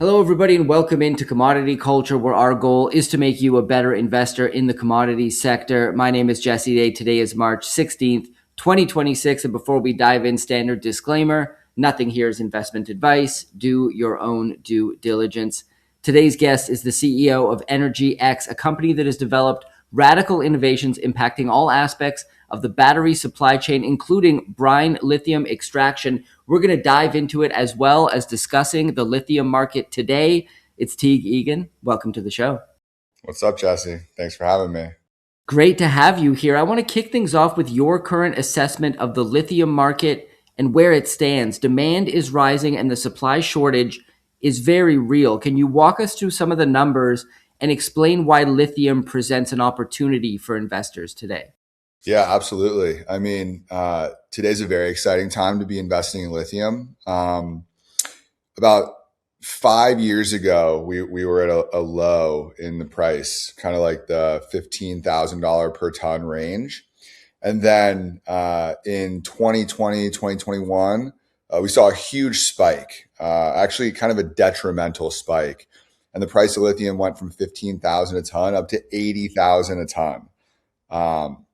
Hello, everybody, and welcome into Commodity Culture, where our goal is to make you a better investor in the commodities sector. My name is Jesse Day. Today is March 16th, 2026. And before we dive in, standard disclaimer, nothing here is investment advice. Do your own due diligence. Today's guest is the CEO of EnergyX, a company that has developed radical innovations impacting all aspects of the battery supply chain, including brine lithium extraction. We're going to dive into it as well as discussing the lithium market today. It's Teague Egan. Welcome to the show. What's up, Jesse? Thanks for having me. Great to have you here. I want to kick things off with your current assessment of the lithium market and where it stands. Demand is rising and the supply shortage is very real. Can you walk us through some of the numbers and explain why lithium presents an opportunity for investors today? Yeah, absolutely. Today's a very exciting time to be investing in lithium. About 5 years ago, we were at a low in the price, kind of like the $15,000 per ton range. And then in 2020, 2021, we saw a huge spike, actually kind of a detrimental spike. And the price of lithium went from 15,000 a ton up to 80,000 a ton. Um,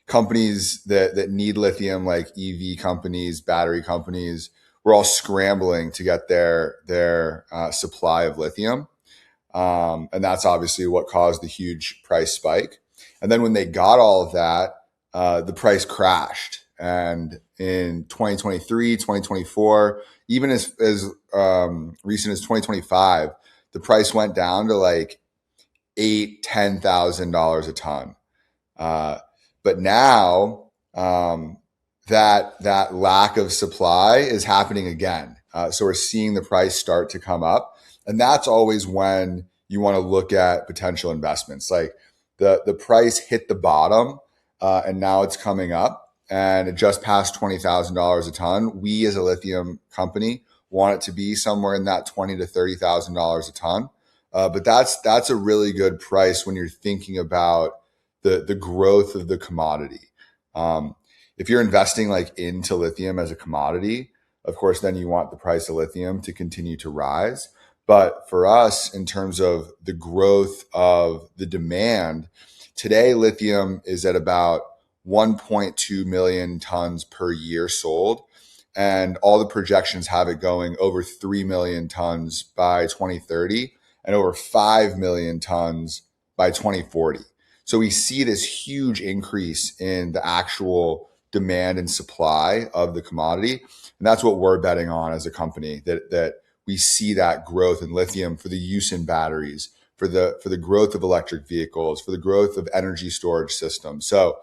Companies that need lithium, like EV companies, battery companies, were all scrambling to get their supply of lithium, and that's obviously what caused the huge price spike. And then when they got all of that, the price crashed. And in 2023, 2024, even as recent as 2025, the price went down to like $10,000 a ton. But now that lack of supply is happening again. So we're seeing the price start to come up, and that's always when you want to look at potential investments. Like the price hit the bottom, and now it's coming up, and it just passed $20,000 a ton. We, as a lithium company, want it to be somewhere in that $20,000 to $30,000 a ton. But that's a really good price when you're thinking about the growth of the commodity. If you're investing like into lithium as a commodity, of course, then you want the price of lithium to continue to rise. But for us, in terms of the growth of the demand, today lithium is at about 1.2 million tons per year sold. And all the projections have it going over 3 million tons by 2030 and over 5 million tons by 2040. So we see this huge increase in the actual demand and supply of the commodity. And that's what we're betting on as a company, that we see that growth in lithium for the use in batteries, for the growth of electric vehicles, for the growth of energy storage systems. So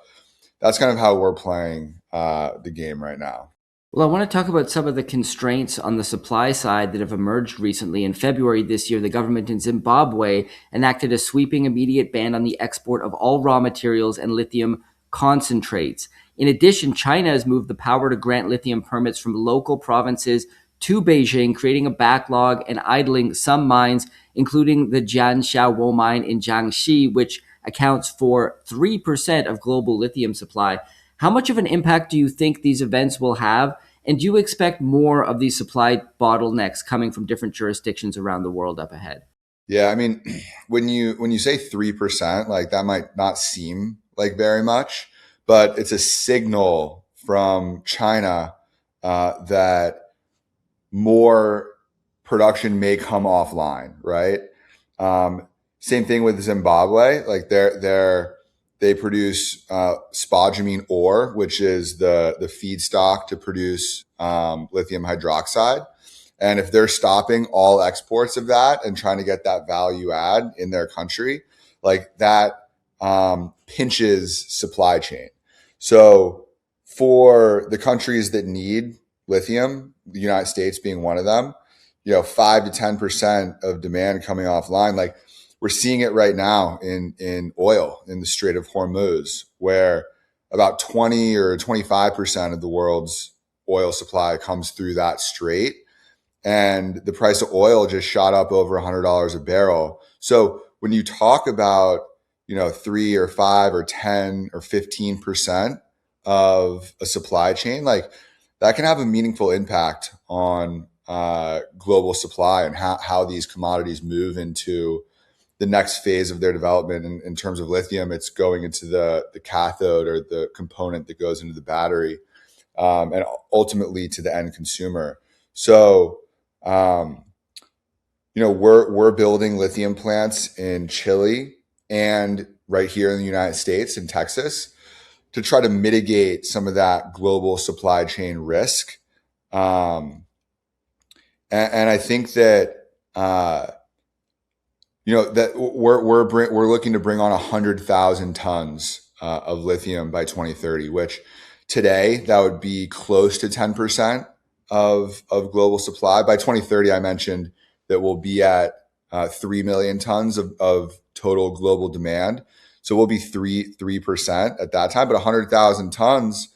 that's kind of how we're playing the game right now. Well, I want to talk about some of the constraints on the supply side that have emerged recently. In February this year, the government in Zimbabwe enacted a sweeping immediate ban on the export of all raw materials and lithium concentrates. In addition, China has moved the power to grant lithium permits from local provinces to Beijing, creating a backlog and idling some mines, including the Jianshawo mine in Jiangxi, which accounts for 3% of global lithium supply. How much of an impact do you think these events will have? And do you expect more of these supply bottlenecks coming from different jurisdictions around the world up ahead? Yeah, I mean, when you say 3%, like that might not seem like very much, but it's a signal from China that more production may come offline, right? Same thing with Zimbabwe. Like they produce spodumene ore, which is the feedstock to produce lithium hydroxide. And if they're stopping all exports of that and trying to get that value add in their country, like that pinches supply chain. So for the countries that need lithium, the United States being one of them, 5 to 10% of demand coming offline. Like we're seeing it right now in oil in the Strait of Hormuz, where about 20 or 25% of the world's oil supply comes through that strait. And the price of oil just shot up over $100 a barrel. So when you talk about, 3 or 5 or 10 or 15% of a supply chain, like that can have a meaningful impact on global supply and how these commodities move into the next phase of their development. In terms of lithium, it's going into the cathode, or the component that goes into the battery, and ultimately to the end consumer. So, we're building lithium plants in Chile and right here in the United States, in Texas, to try to mitigate some of that global supply chain risk. And I think that that we're looking to bring on 100,000 tons of lithium by 2030, which today that would be close to 10% of global supply. By 2030, I mentioned that we'll be at 3 million tons of total global demand. So we'll be 3% at that time. But 100,000 tons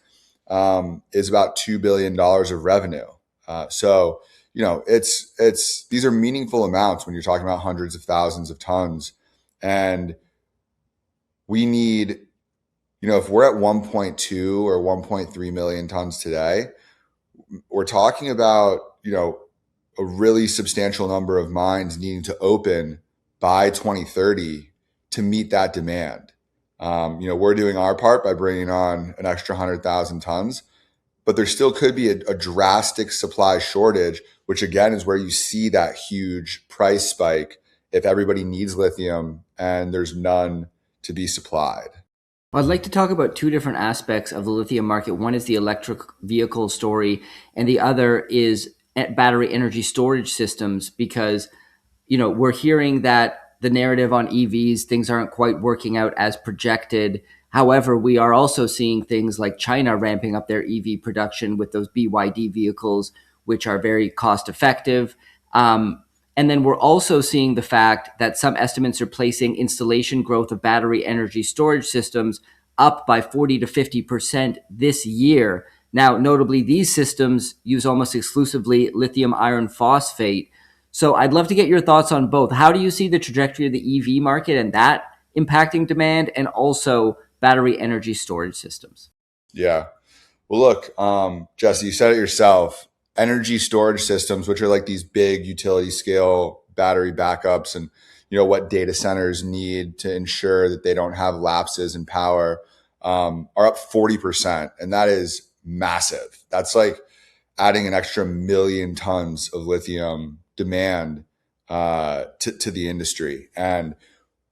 is about $2 billion of revenue. So these are meaningful amounts when you're talking about hundreds of thousands of tons. And we need, if we're at 1.2 or 1.3 million tons today, we're talking about, a really substantial number of mines needing to open by 2030 to meet that demand. We're doing our part by bringing on an extra 100,000 tons, but there still could be a drastic supply shortage, which again is where you see that huge price spike if everybody needs lithium and there's none to be supplied. I'd like to talk about two different aspects of the lithium market. One is the electric vehicle story, and the other is battery energy storage systems, because we're hearing that the narrative on EVs, things aren't quite working out as projected. However, we are also seeing things like China ramping up their EV production with those BYD vehicles, which are very cost effective. And then we're also seeing the fact that some estimates are placing installation growth of battery energy storage systems up by 40 to 50% this year. Now, notably, these systems use almost exclusively lithium iron phosphate. So I'd love to get your thoughts on both. How do you see the trajectory of the EV market and that impacting demand, and also battery energy storage systems? Yeah. Well, look, Jesse, you said it yourself. Energy storage systems, which are like these big utility scale battery backups, and what data centers need to ensure that they don't have lapses in power, are up 40%, and that is massive. That's like adding an extra million tons of lithium demand to the industry, and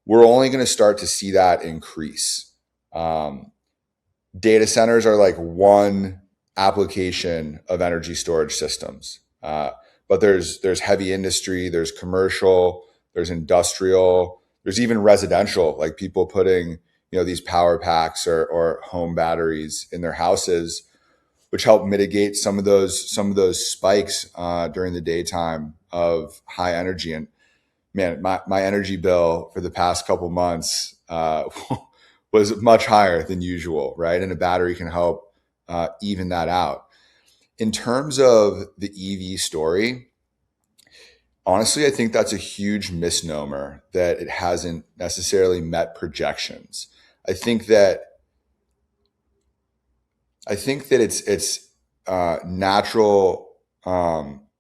we're only going to start to see that increase. Data centers are like one application of energy storage systems, but there's heavy industry, there's commercial, there's industrial, there's even residential, like people putting these power packs or home batteries in their houses, which help mitigate some of those spikes during the daytime of high energy. And man, my energy bill for the past couple months was much higher than usual, right? And a battery can help even that out. In terms of the EV story, honestly, I think that's a huge misnomer that it hasn't necessarily met projections. I think that it's natural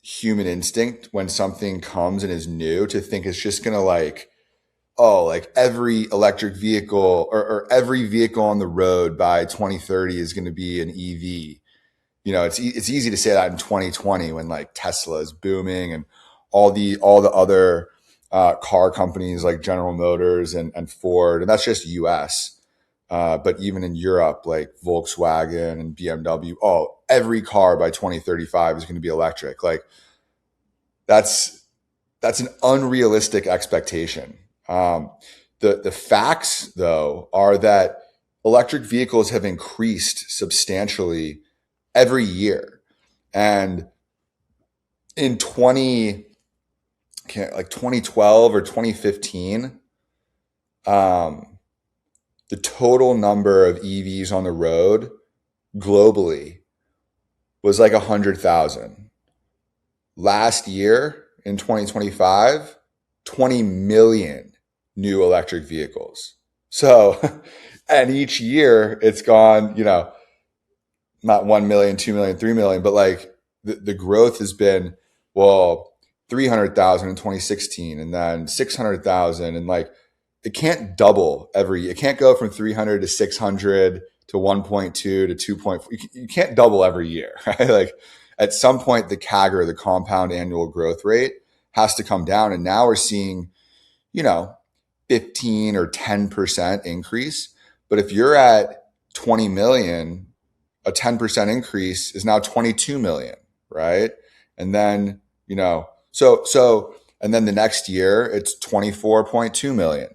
human instinct when something comes and is new to think it's just gonna like every electric vehicle or every vehicle on the road by 2030 is going to be an EV. It's easy to say that in 2020 when like Tesla is booming and all the other car companies like General Motors and Ford, and that's just US. But even in Europe, like Volkswagen and BMW, every car by 2035 is going to be electric. Like that's an unrealistic expectation. The facts, though, are that electric vehicles have increased substantially every year, and in 2012 or 2015, the total number of EVs on the road globally was like 100,000. Last year in 2025, 20 million new electric vehicles. So, and each year it's gone, not 1 million, 2 million, 3 million, but like the growth has been well, 300,000 in 2016 and then 600,000, and like it can't double every, it can't go from 300 to 600 to 1.2 to 2.4. You can't double every year, right? Like at some point, the CAGR, the compound annual growth rate, has to come down. And now we're seeing, you know, 15 or 10% increase. But if you're at 20 million, a 10% increase is now 22 million, right? And then, and then the next year it's 24.2 million.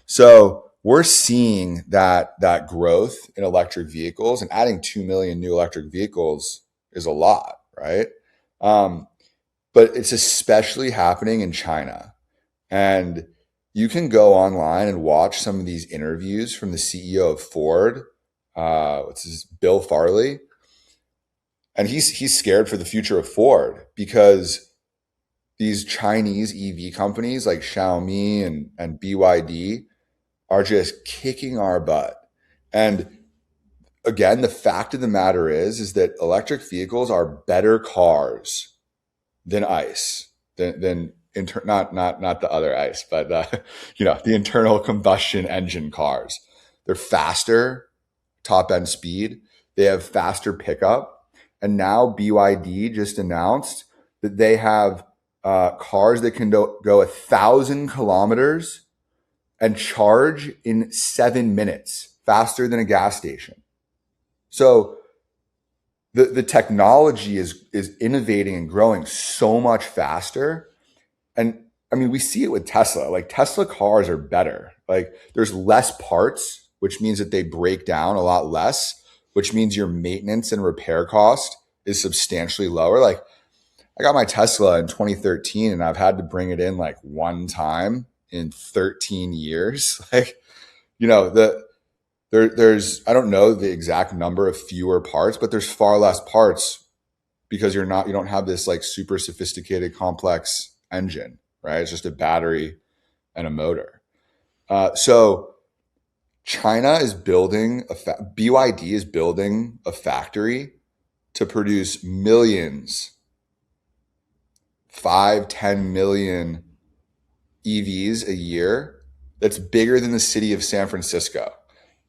So we're seeing that growth in electric vehicles, and adding 2 million new electric vehicles is a lot, right? But it's especially happening in China. And you can go online and watch some of these interviews from the CEO of Ford, Bill Farley, and he's scared for the future of Ford because these Chinese EV companies like Xiaomi and BYD are just kicking our butt. And again, the fact of the matter is that electric vehicles are better cars than ICE, not the other ICE, but the internal combustion engine cars. They're faster, top end speed. They have faster pickup, and now BYD just announced that they have cars that can go 1,000 kilometers and charge in 7 minutes, faster than a gas station. So the technology is innovating and growing so much faster. And I mean, we see it with Tesla. Like Tesla cars are better. Like there's less parts, which means that they break down a lot less, which means your maintenance and repair cost is substantially lower. Like I got my Tesla in 2013 and I've had to bring it in like one time in 13 years. Like, there's, I don't know the exact number of fewer parts, but there's far less parts because you don't have this like super sophisticated complex engine, right? It's just a battery and a motor. So China is building BYD is building a factory to produce millions, 5-10 million EVs a year. That's bigger than the city of San Francisco.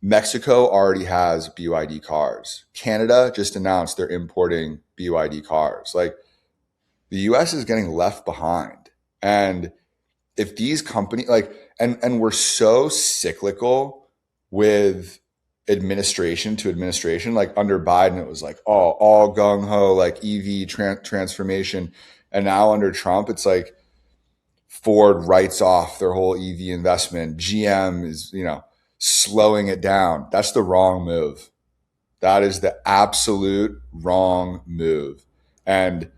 Mexico already has BYD cars. Canada just announced they're importing BYD cars. Like the US is getting left behind. And if these companies and we're so cyclical with administration to administration, like under Biden, it was like, all gung ho, like EV transformation. And now under Trump, it's like Ford writes off their whole EV investment. GM is, slowing it down. That's the wrong move. That is the absolute wrong move. And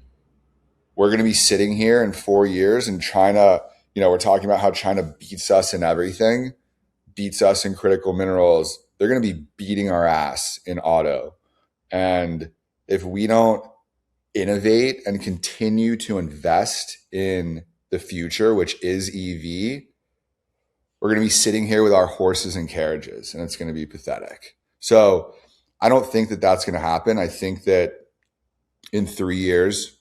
we're going to be sitting here in 4 years and China, we're talking about how China beats us in everything, beats us in critical minerals. They're going to be beating our ass in auto. And if we don't innovate and continue to invest in the future, which is EV, we're going to be sitting here with our horses and carriages, and it's going to be pathetic. So I don't think that that's going to happen. I think that in 3 years,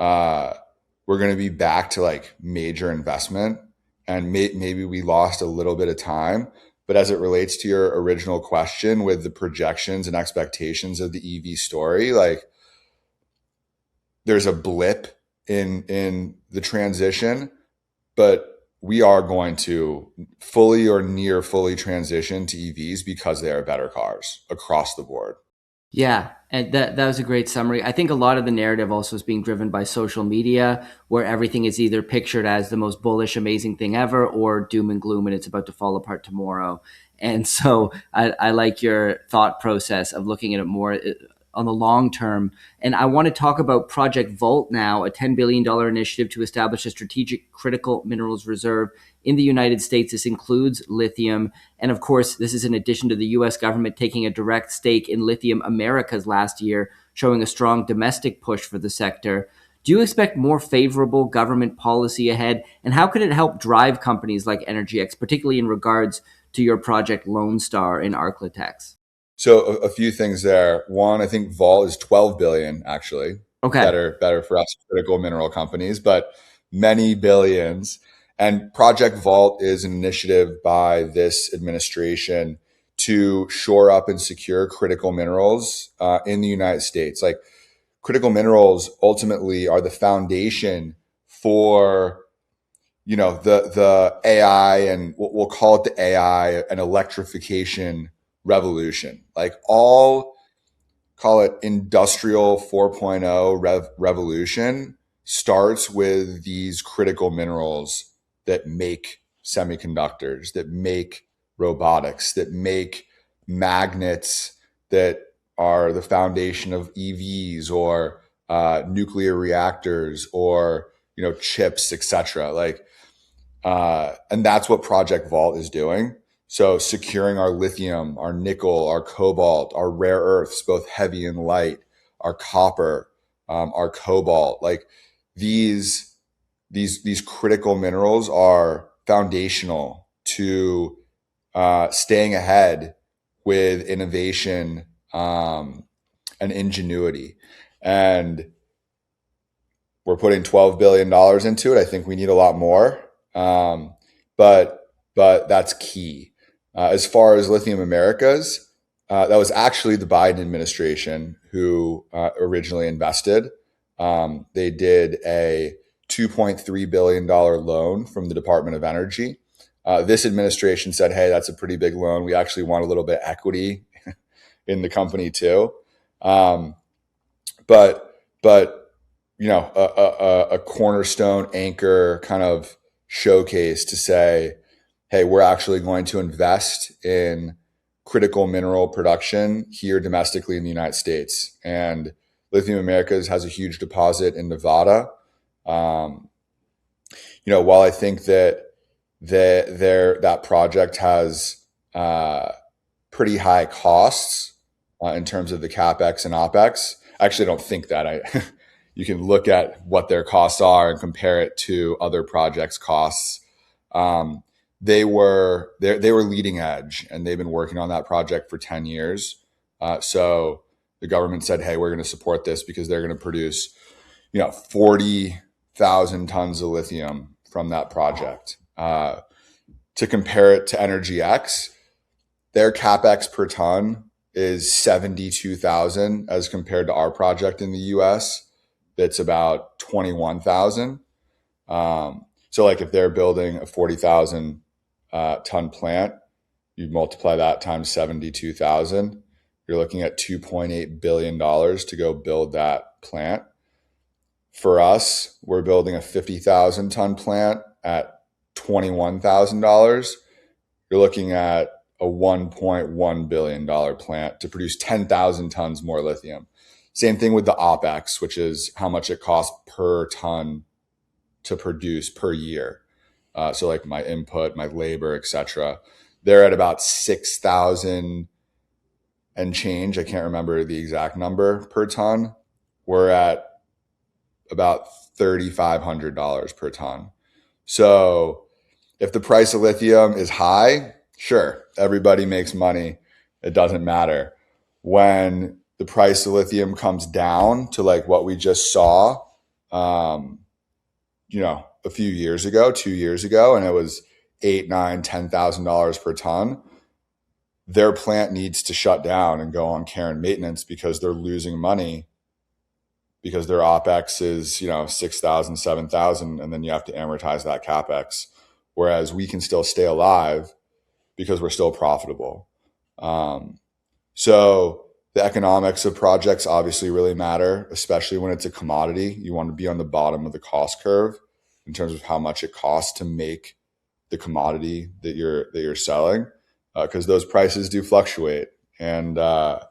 we're going to be back to like major investment, and maybe we lost a little bit of time. But as it relates to your original question with the projections and expectations of the EV story, like there's a blip in the transition, but we are going to fully or near fully transition to EVs because they are better cars across the board. Yeah, and that was a great summary. I think a lot of the narrative also is being driven by social media, where everything is either pictured as the most bullish, amazing thing ever, or doom and gloom, and it's about to fall apart tomorrow. And so I like your thought process of looking at it more on the long term. And I want to talk about Project Volt now, a $10 billion initiative to establish a strategic critical minerals reserve in the United States. This includes lithium. And of course, this is in addition to the US government taking a direct stake in Lithium Americas last year, showing a strong domestic push for the sector. Do you expect more favorable government policy ahead? And how could it help drive companies like EnergyX, particularly in regards to your Project Lonestar in Arklatex? So a few things there. One, I think Vol is 12 billion actually. Okay. better for us critical mineral companies, but many billions. And Project Vault is an initiative by this administration to shore up and secure critical minerals in the United States. Like critical minerals ultimately are the foundation for the AI, and we'll call it the AI and electrification revolution. Like all, call it industrial 4.0 revolution, starts with these critical minerals that make semiconductors, that make robotics, that make magnets, that are the foundation of EVs or nuclear reactors or chips, etc. And that's what Project Vault is doing. So securing our lithium, our nickel, our cobalt, our rare earths, both heavy and light, our copper, our cobalt, like these critical minerals are foundational to staying ahead with innovation and ingenuity. And we're putting $12 billion into it. I think we need a lot more. Um, but that's key. As far as Lithium Americas, that was actually the Biden administration who originally invested. They did a $2.3 billion loan from the Department of Energy. This administration said, hey, that's a pretty big loan. We actually want a little bit of equity in the company too. Um, but a cornerstone anchor kind of showcase to say, hey, we're actually going to invest in critical mineral production here domestically in the United States. And Lithium Americas has a huge deposit in Nevada. While I think that project has pretty high costs in terms of the capex and opex. I actually don't think that. You can look at what their costs are and compare it to other projects' costs. They were leading edge, and they've been working on that project for 10 years. So the government said, "Hey, we're going to support this because they're going to produce, 40,000 tons of lithium from that project." To compare it to EnergyX, their capex per ton is 72,000 as compared to our project in the US that's about 21,000. So like if they're building a 40,000 ton plant, you multiply that times 72,000, you're looking at $2.8 billion to go build that plant. For us, we're building a 50,000 ton plant at $21,000. You're looking at a $1.1 billion plant to produce 10,000 tons more lithium. Same thing with the OPEX, which is how much it costs per ton to produce per year. So like my input, my labor, etc. They're at about 6,000 and change. I can't remember the exact number per ton. We're at about $3,500 per ton. So if the price of lithium is high, sure, everybody makes money. It doesn't matter. When the price of lithium comes down to like what we just saw, a few years ago, 2 years ago, and it was $8, $9, $10,000 per ton, their plant needs to shut down and go on care and maintenance because they're losing money because their OPEX is, 6,000, 7,000, and then you have to amortize that CapEx. Whereas we can still stay alive because we're still profitable. So the economics of projects obviously really matter, especially when it's a commodity. You want to be on the bottom of the cost curve in terms of how much it costs to make the commodity that you're selling, because those prices do fluctuate. And but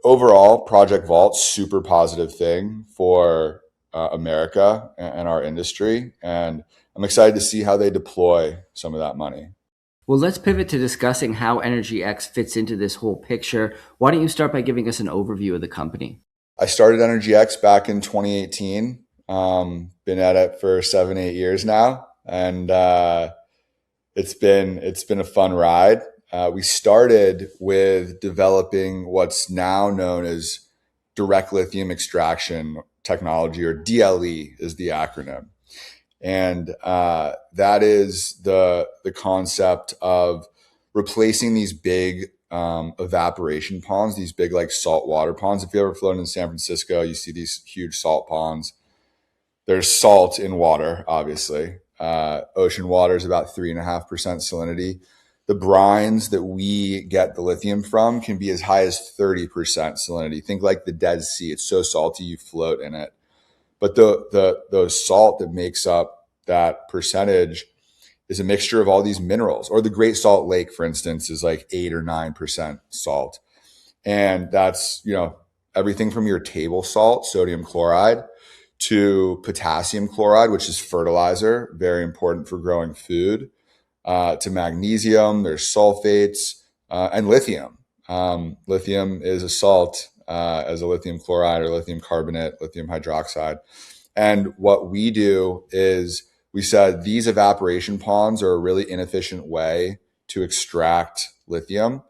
overall, Project Vault, super positive thing for America and our industry. And I'm excited to see how they deploy some of that money. Well, let's pivot to discussing how EnergyX fits into this whole picture. Why don't you start by giving us an overview of the company? I started EnergyX back in 2018. Been at it for 7, 8 years now, and it's been a fun ride. We started with developing what's now known as direct lithium extraction technology, or DLE is the acronym. And that is the concept of replacing these big evaporation ponds, these big like saltwater ponds. If you ever flown in San Francisco, you see these huge salt ponds. There's salt in water, obviously. Ocean water is about 3.5% salinity. The brines that we get the lithium from can be as high as 30% salinity. Think like the Dead Sea. It's so salty you float in it. But the salt that makes up that percentage is a mixture of all these minerals. Or the Great Salt Lake, for instance, is like 8 or 9% salt. And that's, everything from your table salt, sodium chloride, to potassium chloride, which is fertilizer, very important for growing food, to magnesium, there's sulfates, and lithium. Lithium is a salt, as a lithium chloride or lithium carbonate, lithium hydroxide. And what we do is we said these evaporation ponds are a really inefficient way to extract lithium,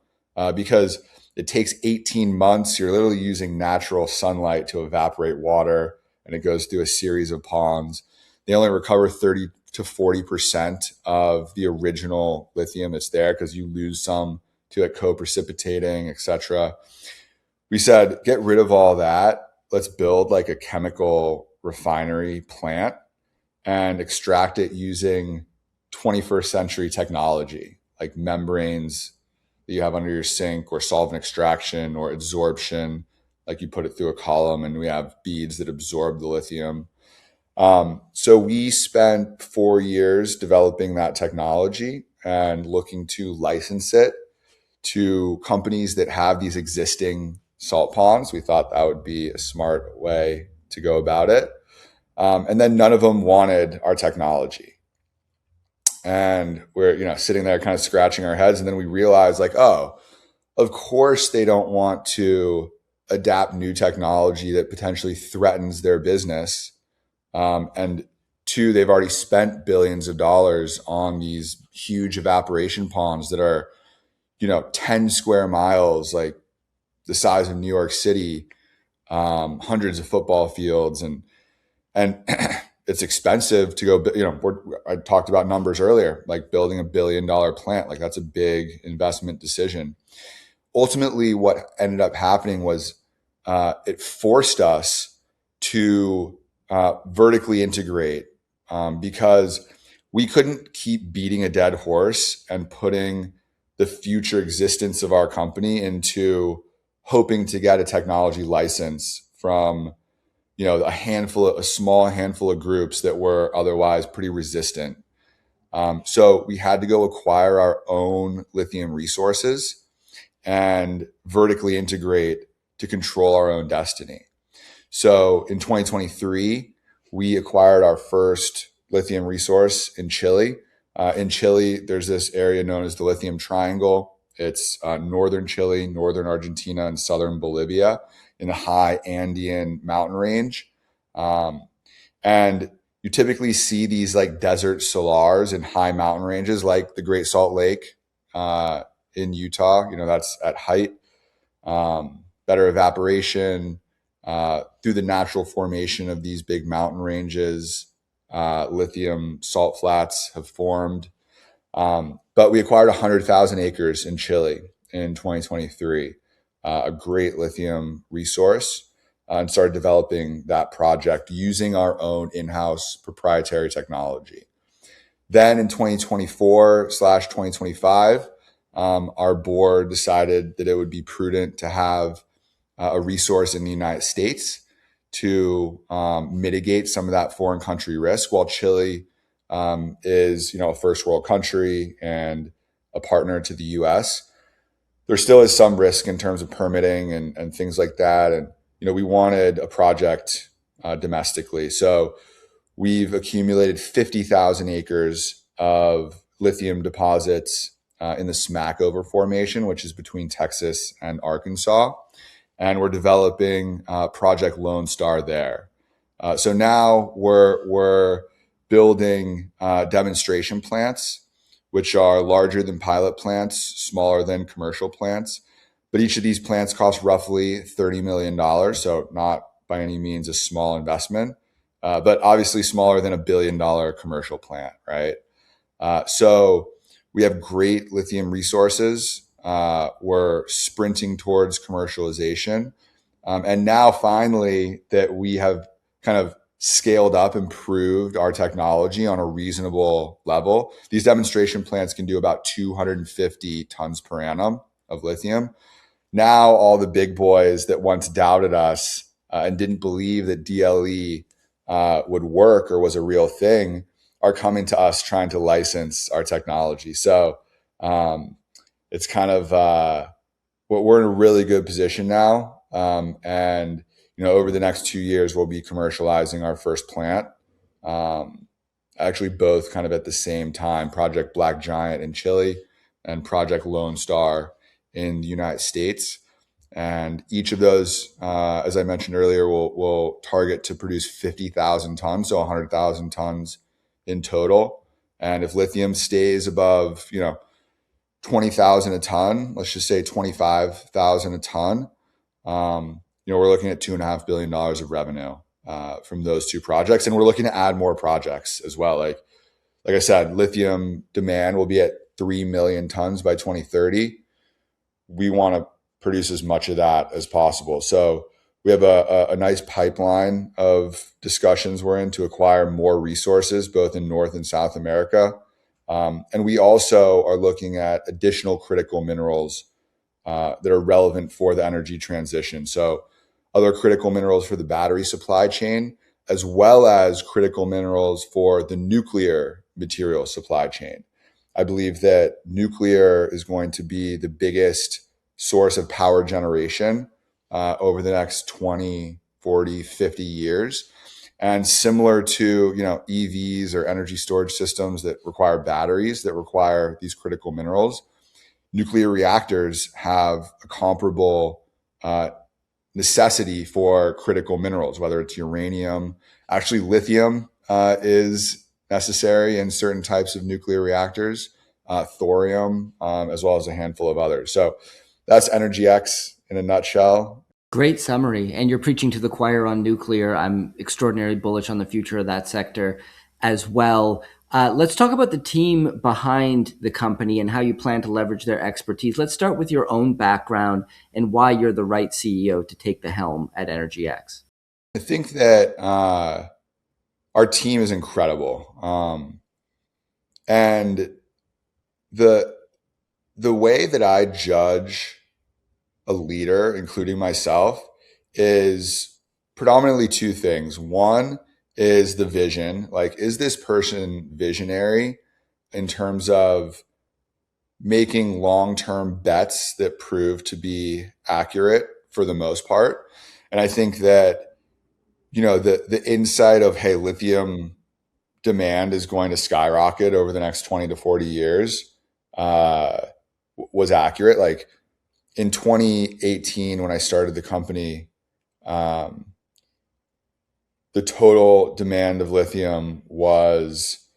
because it takes 18 months. You're literally using natural sunlight to evaporate water, and it goes through a series of ponds. They only recover 30 to 40% of the original lithium that's there, because you lose some to it co-precipitating, etc. We said, get rid of all that. Let's build like a chemical refinery plant and extract it using 21st century technology, like membranes that you have under your sink, or solvent extraction, or adsorption, like you put it through a column and we have beads that absorb the lithium. So we spent 4 years developing that technology and looking to license it to companies that have these existing salt ponds. We thought that would be a smart way to go about it. And then none of them wanted our technology. And we're, sitting there kind of scratching our heads. And then we realized like, oh, of course they don't want to adapt new technology that potentially threatens their business. And two, they've already spent billions of dollars on these huge evaporation ponds that are, 10 square miles, like the size of New York City, hundreds of football fields, and it's expensive to go. I talked about numbers earlier, like building $1 billion plant, like that's a big investment decision. Ultimately, what ended up happening was it forced us to vertically integrate, because we couldn't keep beating a dead horse and putting the future existence of our company into hoping to get a technology license from, a small handful of groups that were otherwise pretty resistant. So we had to go acquire our own lithium resources and vertically integrate to control our own destiny. So in 2023, we acquired our first lithium resource in Chile. In Chile, there's this area known as the Lithium Triangle. It's northern Chile, northern Argentina, and southern Bolivia in the high Andean mountain range. And you typically see these like desert salars in high mountain ranges like the Great Salt Lake in Utah. That's at height. Better evaporation through the natural formation of these big mountain ranges. Lithium salt flats have formed. But we acquired 100,000 acres in Chile in 2023, a great lithium resource, and started developing that project using our own in-house proprietary technology. Then in 2024/2025, our board decided that it would be prudent to have a resource in the United States to mitigate some of that foreign country risk. While Chile is, a first world country and a partner to the U.S., there still is some risk in terms of permitting and things like that. And, we wanted a project domestically. So we've accumulated 50,000 acres of lithium deposits in the Smackover Formation, which is between Texas and Arkansas. And we're developing Project Lonestar there. So now we're building demonstration plants, which are larger than pilot plants, smaller than commercial plants. But each of these plants costs roughly $30 million. So not by any means a small investment, but obviously smaller than $1 billion commercial plant, right? So we have great lithium resources. We're sprinting towards commercialization. And now finally that we have kind of scaled up, improved our technology on a reasonable level, these demonstration plants can do about 250 tons per annum of lithium. Now all the big boys that once doubted us and didn't believe that DLE would work or was a real thing are coming to us trying to license our technology. So it's kind of we're in a really good position now, and over the next 2 years we'll be commercializing our first plant. Actually, both kind of at the same time: Project Black Giant in Chile and Project Lonestar in the United States. And each of those, as I mentioned earlier, will target to produce 50,000 tons, so 100,000 tons in total. And if lithium stays above, 20,000 a ton, let's just say 25,000 a ton, we're looking at $2.5 billion of revenue from those two projects. And we're looking to add more projects as well. Like I said, lithium demand will be at 3 million tons by 2030. We want to produce as much of that as possible. So we have a nice pipeline of discussions we're in to acquire more resources, both in North and South America. And we also are looking at additional critical minerals that are relevant for the energy transition. So other critical minerals for the battery supply chain, as well as critical minerals for the nuclear material supply chain. I believe that nuclear is going to be the biggest source of power generation over the next 20, 40, 50 years. And similar to, EVs or energy storage systems that require batteries, that require these critical minerals, nuclear reactors have a comparable necessity for critical minerals, whether it's uranium. Actually, lithium is necessary in certain types of nuclear reactors, thorium, as well as a handful of others. So that's EnergyX in a nutshell. Great summary. And you're preaching to the choir on nuclear. I'm extraordinarily bullish on the future of that sector as well. Let's talk about the team behind the company and how you plan to leverage their expertise. Let's start with your own background and why you're the right CEO to take the helm at EnergyX. I think that our team is incredible. And the way that I judge a leader, including myself, is predominantly two things. One is the vision. Like, is this person visionary in terms of making long-term bets that prove to be accurate for the most part? And I think that, the insight of, hey, lithium demand is going to skyrocket over the next 20 to 40 years was accurate. Like, in 2018, when I started the company, the total demand of lithium was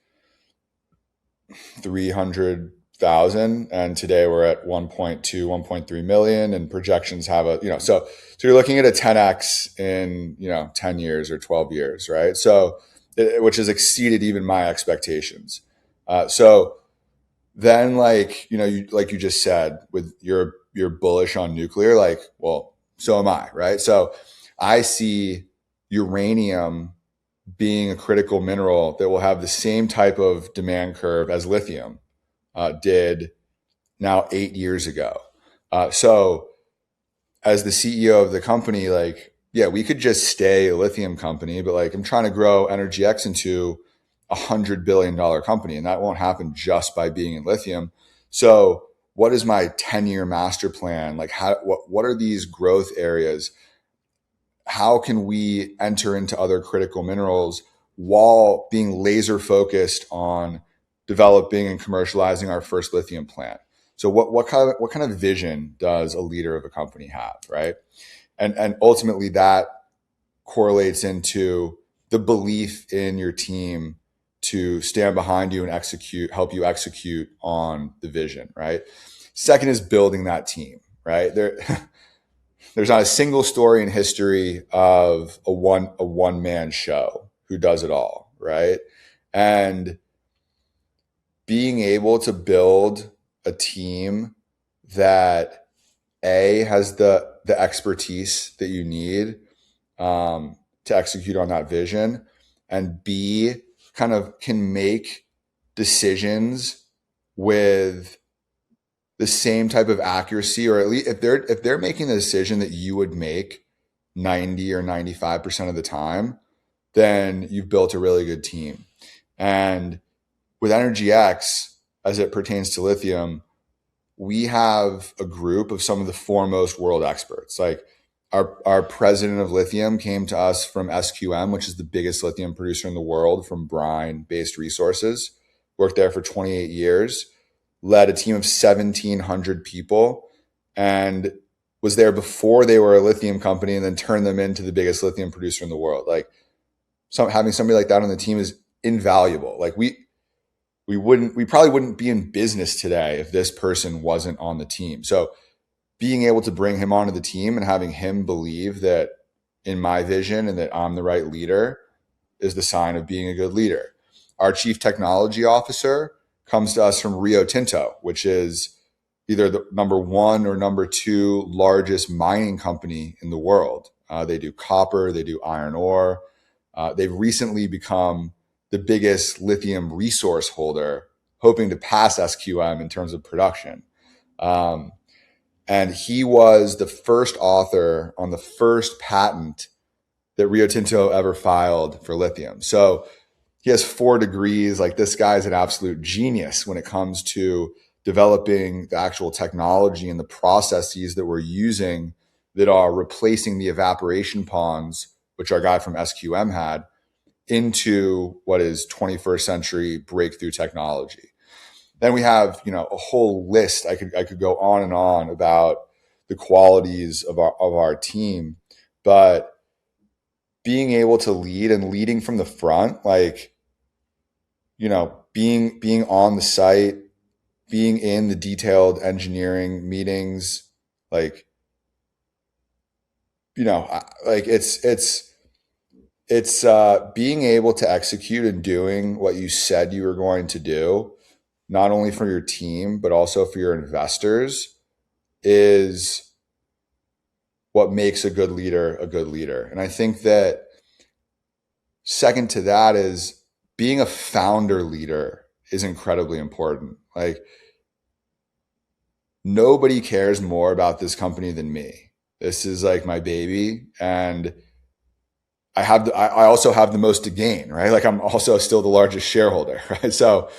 300,000, and today we're at 1.2, 1.3 million, and projections have so you're looking at a 10x in 10 years or 12 years, right? So, which has exceeded even my expectations. So then, like you just said, with you're bullish on nuclear, like, well, so am I, right? So I see uranium being a critical mineral that will have the same type of demand curve as lithium did now 8 years ago. So as the CEO of the company, like, yeah, we could just stay a lithium company, but like, I'm trying to grow EnergyX into $100 billion company, and that won't happen just by being in lithium. So what is my 10-year master plan? Like, what are these growth areas? How can we enter into other critical minerals while being laser focused on developing and commercializing our first lithium plant? So what kind of vision does a leader of a company have, right? And ultimately that correlates into the belief in your team to stand behind you and help you execute on the vision, right? Second is building that team. right? There's not a single story in history of a one man show who does it all, right? And being able to build a team that has the expertise that you need to execute on that vision, and B, kind of can make decisions with the same type of accuracy, or at least if they're making the decision that you would make 90 or 95% of the time, then you've built a really good team. And with EnergyX, as it pertains to lithium, we have a group of some of the foremost world experts. Like our president of lithium came to us from SQM, which is the biggest lithium producer in the world, from brine-based resources. Worked there for 28 years, led a team of 1,700 people, and was there before they were a lithium company, and then turned them into the biggest lithium producer in the world. Like, having somebody like that on the team is invaluable. Like we probably wouldn't be in business today if this person wasn't on the team. So being able to bring him onto the team and having him believe that in my vision and that I'm the right leader is the sign of being a good leader. Our chief technology officer comes to us from Rio Tinto, which is either the number one or number two largest mining company in the world. They do copper, they do iron ore. They've recently become the biggest lithium resource holder, hoping to pass SQM in terms of production. And he was the first author on the first patent that Rio Tinto ever filed for lithium. So he has 4 degrees. Like, this guy's an absolute genius when it comes to developing the actual technology and the processes that we're using that are replacing the evaporation ponds, which our guy from SQM had, into what is 21st century breakthrough technology. Then we have, a whole list. I could go on and on about the qualities of our team, but being able to lead and leading from the front, like, being on the site, being in the detailed engineering meetings, like, it's being able to execute and doing what you said you were going to do, not only for your team, but also for your investors, is what makes a good leader a good leader. And I think that second to that is being a founder leader is incredibly important. Like, nobody cares more about this company than me. This is like my baby, and I also have the most to gain, right? Like, I'm also still the largest shareholder, right? So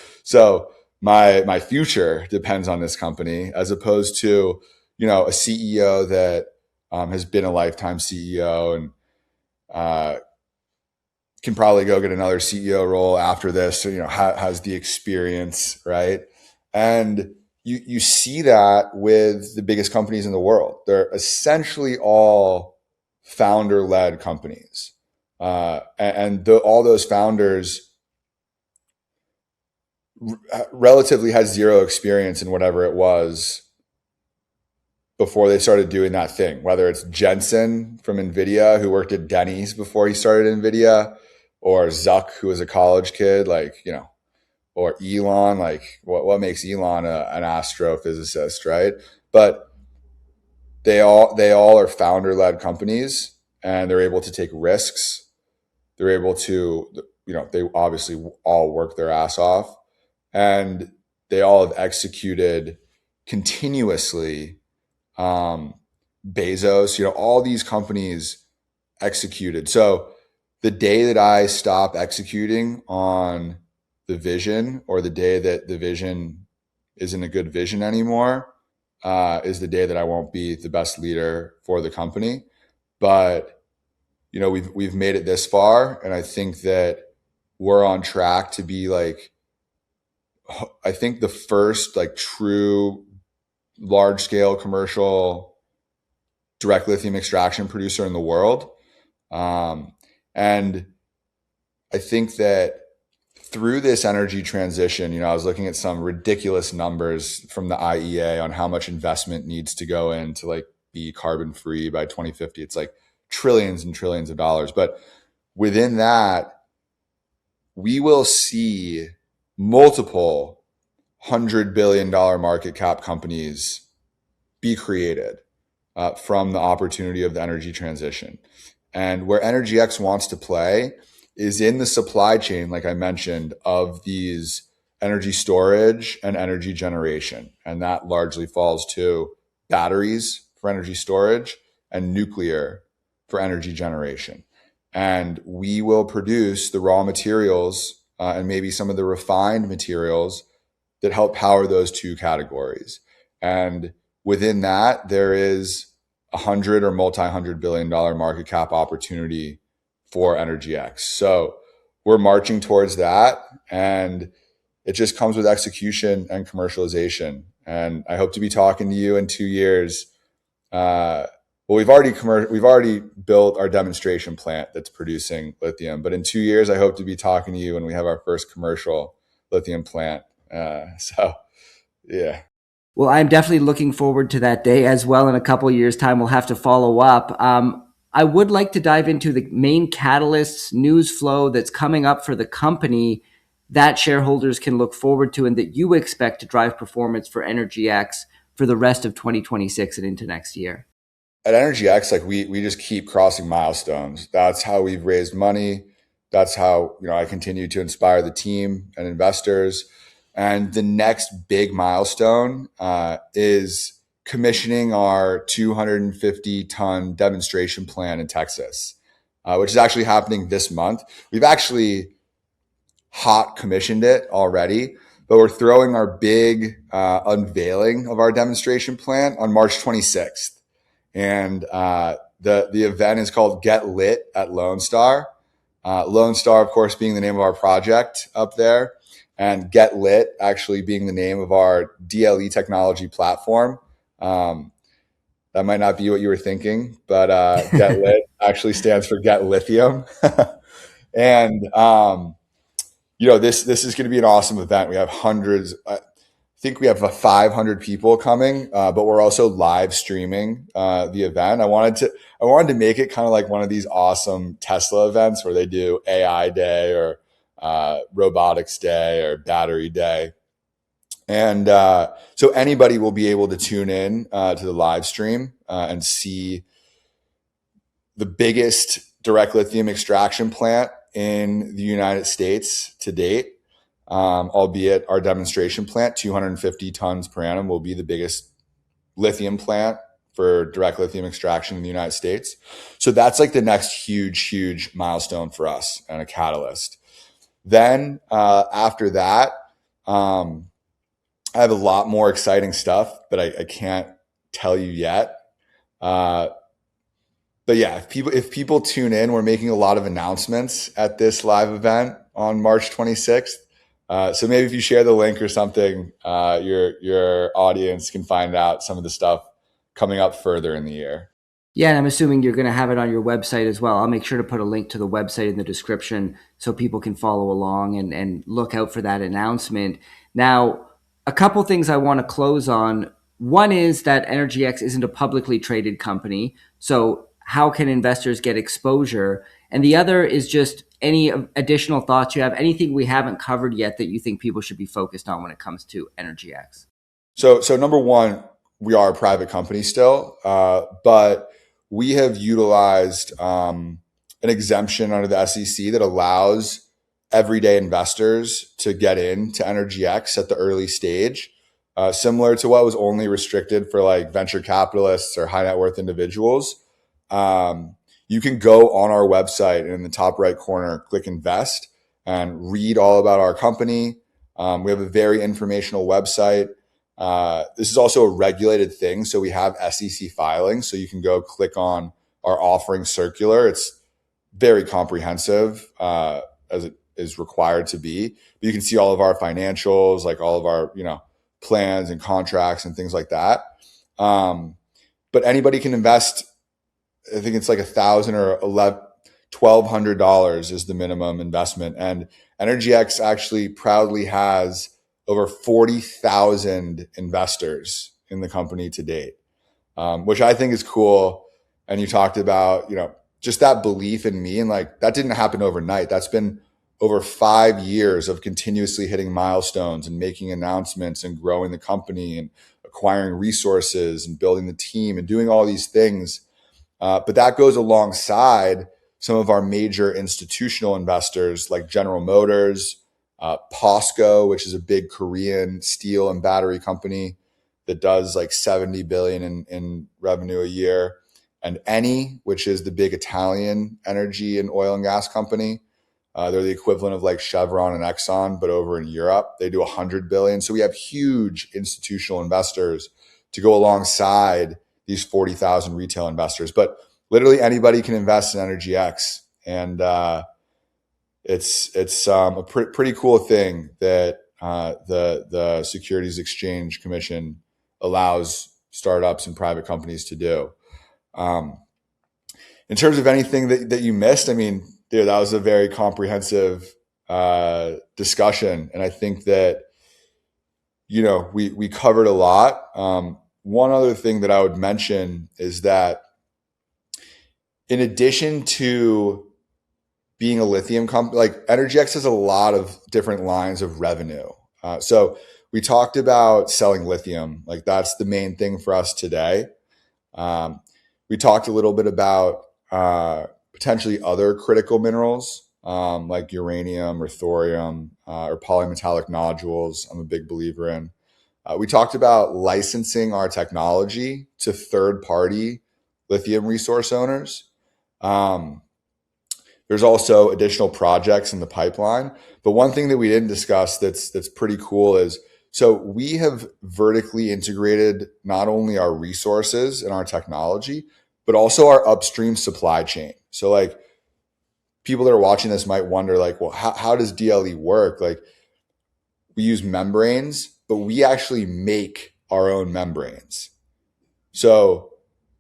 my future depends on this company, as opposed to, a CEO that has been a lifetime CEO and can probably go get another CEO role after this, or, has the experience, right? And you see that with the biggest companies in the world. They're essentially all founder-led companies. All those founders relatively had zero experience in whatever it was before they started doing that thing, whether it's Jensen from NVIDIA, who worked at Denny's before he started NVIDIA, or Zuck, who was a college kid, or Elon, like what makes Elon an astrophysicist, right? But they all are founder-led companies, and they're able to take risks. They're able to, they obviously all work their ass off, and they all have executed continuously. Bezos, all these companies executed. So the day that I stop executing on the vision, or the day that the vision isn't a good vision anymore, is the day that I won't be the best leader for the company. But we've made it this far, and I think that we're on track to be I think the first true large scale commercial direct lithium extraction producer in the world. And I think that through this energy transition, I was looking at some ridiculous numbers from the IEA on how much investment needs to go in to like be carbon free by 2050. It's like trillions and trillions of dollars. But within that, we will see multiple $100 billion market cap companies be created from the opportunity of the energy transition. And where EnergyX wants to play is in the supply chain, like I mentioned, of these energy storage and energy generation. And that largely falls to batteries for energy storage and nuclear for energy generation. And we will produce the raw materials and maybe some of the refined materials that help power those two categories. And within that, there is $100 or multi-$100 billion market cap opportunity for EnergyX. So we're marching towards that, and it just comes with execution and commercialization. And I hope to be talking to you in 2 years. Well, we've already built our demonstration plant that's producing lithium, but in 2 years, I hope to be talking to you when we have our first commercial lithium plant. So, yeah. Well, I'm definitely looking forward to that day as well. In a couple of years' time, we'll have to follow up. I would like to dive into the main catalysts, news flow that's coming up for the company that shareholders can look forward to and that you expect to drive performance for EnergyX for the rest of 2026 and into next year. At EnergyX, like we just keep crossing milestones. That's how we've raised money. That's how, I continue to inspire the team and investors. And the next big milestone is commissioning our 250-ton demonstration plant in Texas, which is actually happening this month. We've actually hot commissioned it already, but we're throwing our big unveiling of our demonstration plant on March 26th. And the event is called Get Lit at Lonestar. Lonestar, of course, being the name of our project up there, and Get Lit actually being the name of our DLE technology platform. That might not be what you were thinking, but Get Lit actually stands for Get Lithium. And this is going to be an awesome event. We have hundreds. I think we have 500 people coming, but we're also live streaming the event. I wanted to make it kind of like one of these awesome Tesla events where they do AI day or robotics day or battery day. And so anybody will be able to tune in to the live stream and see the biggest direct lithium extraction plant in the United States to date, albeit our demonstration plant, 250 tons per annum, will be the biggest lithium plant for direct lithium extraction in the United States. So that's like the next huge milestone for us and a catalyst. Then after that, I have a lot more exciting stuff, but I can't tell you yet. But yeah, if people tune in, we're making a lot of announcements at this live event on March 26th. So maybe if you share the link or something, your audience can find out some of the stuff coming up further in the year. Yeah, and I'm assuming you're going to have it on your website as well. I'll make sure to put a link to the website in the description so people can follow along and look out for that announcement. Now, a couple things I want to close on. One is that EnergyX isn't a publicly traded company, so how can investors get exposure? And the other is just any additional thoughts you have, anything we haven't covered yet that you think people should be focused on when it comes to EnergyX. So number one, we are a private company still, but we have utilized an exemption under the SEC that allows everyday investors to get into EnergyX at the early stage, similar to what was only restricted for like venture capitalists or high net worth individuals. You can go on our website and in the top right corner, click invest and read all about our company. We have a very informational website. This is also a regulated thing. So we have SEC filings. So you can go click on our offering circular. It's very comprehensive, as it is required to be. But you can see all of our financials, like all of our, plans and contracts and things like that. But anybody can invest. I think it's like $1,000 or $1,200 is the minimum investment. And EnergyX actually proudly has over 40,000 investors in the company to date, which I think is cool. And you talked about, just that belief in me, and like that didn't happen overnight. That's been over 5 years of continuously hitting milestones and making announcements and growing the company and acquiring resources and building the team and doing all these things. But that goes alongside some of our major institutional investors like General Motors, POSCO, which is a big Korean steel and battery company that does like 70 billion in revenue a year, and Eni, which is the big Italian energy and oil and gas company. They're the equivalent of like Chevron and Exxon, but over in Europe, they do 100 billion. So we have huge institutional investors to go alongside these 40,000 retail investors. But literally anybody can invest in EnergyX, and it's a pretty cool thing that the Securities Exchange Commission allows startups and private companies to do. In terms of anything that you missed, I mean, dude, that was a very comprehensive discussion, and I think that we covered a lot. One other thing that I would mention is that in addition to being a lithium company, like EnergyX has a lot of different lines of revenue. So we talked about selling lithium, like that's the main thing for us today. We talked a little bit about potentially other critical minerals like uranium or thorium or polymetallic nodules. I'm a big believer in. We talked about licensing our technology to third-party lithium resource owners. There's also additional projects in the pipeline. But one thing that we didn't discuss that's pretty cool is, so we have vertically integrated not only our resources and our technology, but also our upstream supply chain. So like people that are watching this might wonder like, well, how does DLE work? Like we use membranes, but we actually make our own membranes. So,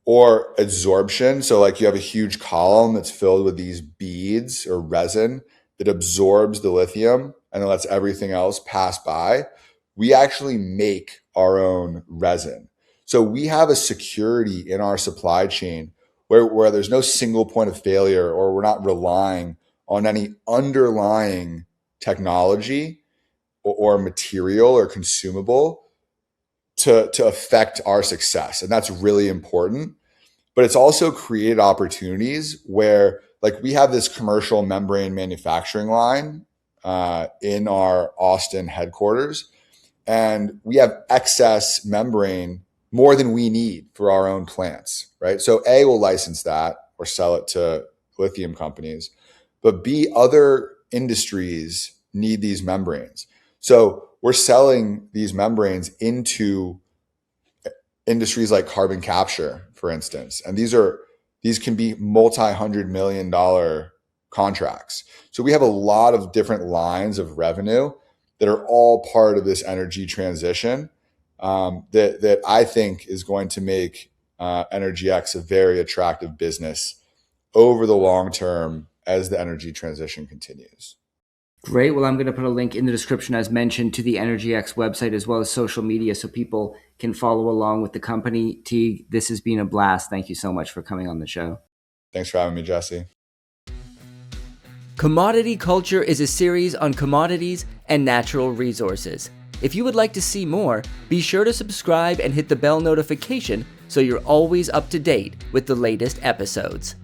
or adsorption. So like you have a huge column that's filled with these beads or resin that absorbs the lithium and then lets everything else pass by. We actually make our own resin. So we have a security in our supply chain where there's no single point of failure, or we're not relying on any underlying technology or material or consumable to affect our success. And that's really important. But it's also created opportunities where like we have this commercial membrane manufacturing line in our Austin headquarters, and we have excess membrane more than we need for our own plants, right? So A, we'll license that or sell it to lithium companies, but B, other industries need these membranes. So we're selling these membranes into industries like carbon capture, for instance. And these can be multi-$100 million contracts. So we have a lot of different lines of revenue that are all part of this energy transition that I think is going to make EnergyX a very attractive business over the long term as the energy transition continues. Great. Well, I'm going to put a link in the description, as mentioned, to the EnergyX website as well as social media so people can follow along with the company. Teague, this has been a blast. Thank you so much for coming on the show. Thanks for having me, Jesse. Commodity Culture is a series on commodities and natural resources. If you would like to see more, be sure to subscribe and hit the bell notification so you're always up to date with the latest episodes.